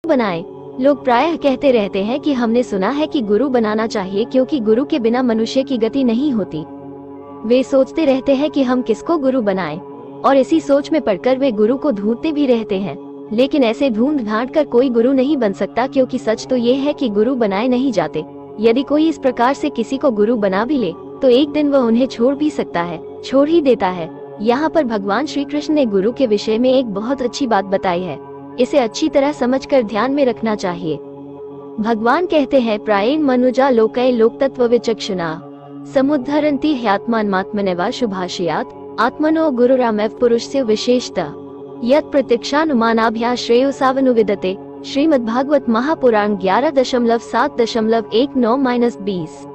बनाए। लोग प्रायः कहते रहते हैं कि हमने सुना है कि गुरु बनाना चाहिए क्योंकि गुरु के बिना मनुष्य की गति नहीं होती। वे सोचते रहते हैं कि हम किसको गुरु बनाएं, और इसी सोच में पड़कर वे गुरु को ढूंढते भी रहते हैं। लेकिन ऐसे ढूंढ ढांढ कर कोई गुरु नहीं बन सकता, क्योंकि सच तो ये है कि गुरु बनाए नहीं जाते। यदि कोई इस प्रकार से किसी को गुरु बना भी ले तो एक दिन वह उन्हें छोड़ भी सकता है, छोड़ ही देता है। यहाँ पर भगवान श्री कृष्ण ने गुरु के विषय में एक बहुत अच्छी बात बताई है। इसे अच्छी तरह समझकर ध्यान में रखना चाहिए। भगवान कहते हैं, प्रायेण मनुजा लोकै लोकतत्व विचक्षणा समुद्धरन्ति ह्यात्मानमात्मनेवा शुभाशयात् आत्मनो गुरुरामेव पुरुषस्य विशेषतः यत् प्रत्यक्षानुमानाभ्यास श्रेयोसावनुविदते। श्रीमद्भागवत महापुराण 11.7.19-20।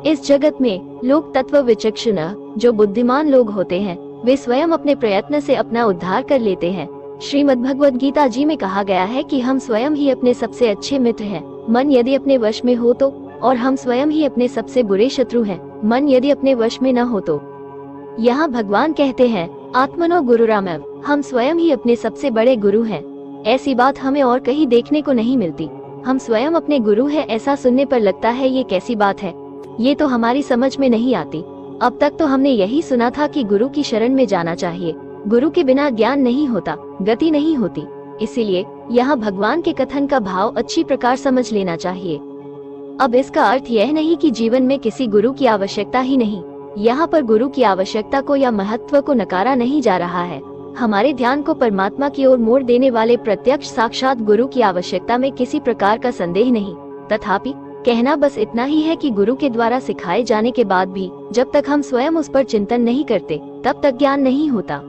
इस जगत में लोक तत्व विचक्षण, जो बुद्धिमान लोग होते हैं, वे स्वयं अपने प्रयत्न से अपना उद्धार कर लेते हैं। श्रीमद्भगवत गीता जी में कहा गया है कि हम स्वयं ही अपने सबसे अच्छे मित्र हैं, मन यदि अपने वश में हो तो, और हम स्वयं ही अपने सबसे बुरे शत्रु हैं, मन यदि अपने वश में न हो तो। यहाँ भगवान कहते हैं, आत्मनो गुरुरामेव, हम स्वयं ही अपने सबसे बड़े गुरु हैं। ऐसी बात हमें और कहीं देखने को नहीं मिलती। हम स्वयं अपने गुरु हैं, ऐसा सुनने पर लगता है ये कैसी बात है, ये तो हमारी समझ में नहीं आती। अब तक तो हमने यही सुना था कि गुरु की शरण में जाना चाहिए, गुरु के बिना ज्ञान नहीं होता, गति नहीं होती। इसीलिए यहाँ भगवान के कथन का भाव अच्छी प्रकार समझ लेना चाहिए। अब इसका अर्थ यह नहीं कि जीवन में किसी गुरु की आवश्यकता ही नहीं। यहाँ पर गुरु की आवश्यकता को या महत्व को नकारा नहीं जा रहा है। हमारे ध्यान को परमात्मा की ओर मोड़ देने वाले प्रत्यक्ष साक्षात गुरु की आवश्यकता में किसी प्रकार का संदेह नहीं। तथापि कहना बस इतना ही है कि गुरु के द्वारा सिखाए जाने के बाद भी जब तक हम स्वयं उस पर चिंतन नहीं करते, तब तक ज्ञान नहीं होता।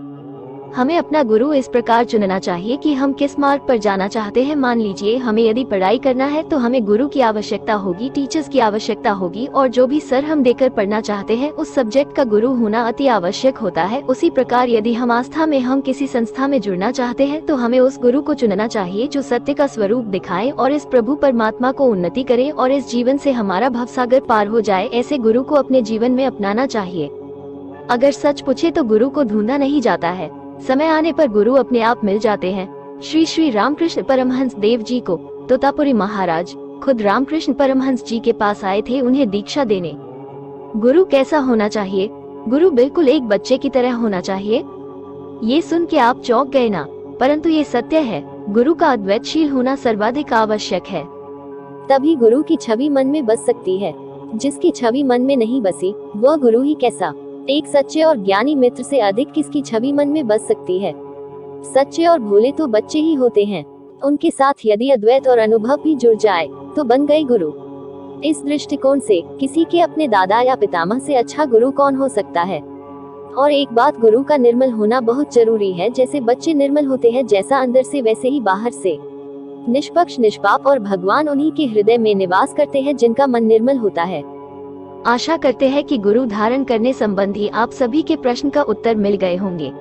हमें अपना गुरु इस प्रकार चुनना चाहिए कि हम किस मार्ग पर जाना चाहते हैं। मान लीजिए हमें यदि पढ़ाई करना है तो हमें गुरु की आवश्यकता होगी, टीचर्स की आवश्यकता होगी, और जो भी सर हम देकर पढ़ना चाहते हैं उस सब्जेक्ट का गुरु होना अति आवश्यक होता है। उसी प्रकार यदि हम आस्था में हम किसी संस्था में जुड़ना चाहते हैं तो हमें उस गुरु को चुनना चाहिए जो सत्य का स्वरूप दिखाए और इस प्रभु परमात्मा को उन्नति करे और इस जीवन से हमारा भवसागर पार हो जाए। ऐसे गुरु को अपने जीवन में अपनाना चाहिए। अगर सच पूछे तो गुरु को ढूंढा नहीं जाता है, समय आने पर गुरु अपने आप मिल जाते हैं। श्री रामकृष्ण परमहंस देव जी को तोतापुरी महाराज खुद रामकृष्ण परमहंस जी के पास आए थे उन्हें दीक्षा देने। गुरु कैसा होना चाहिए? गुरु बिल्कुल एक बच्चे की तरह होना चाहिए। ये सुन के आप चौंक गए ना, परंतु ये सत्य है। गुरु का अद्वैतशील होना सर्वाधिक आवश्यक है, तभी गुरु की छवि मन में बस सकती है। जिसकी छवि मन में नहीं बसी वह गुरु ही कैसा। एक सच्चे और ज्ञानी मित्र से अधिक किसकी छवि मन में बस सकती है। सच्चे और भोले तो बच्चे ही होते हैं, उनके साथ यदि अद्वैत और अनुभव भी जुड़ जाए तो बन गए गुरु। इस दृष्टिकोण से किसी के अपने दादा या पितामह से अच्छा गुरु कौन हो सकता है। और एक बात, गुरु का निर्मल होना बहुत जरूरी है। जैसे बच्चे निर्मल होते हैं, जैसा अंदर से वैसे ही बाहर से निष्पक्ष निष्पाप, और भगवान उन्हीं के हृदय में निवास करते हैं जिनका मन निर्मल होता है। आशा करते हैं कि गुरु धारण करने संबंधी आप सभी के प्रश्न का उत्तर मिल गए होंगे।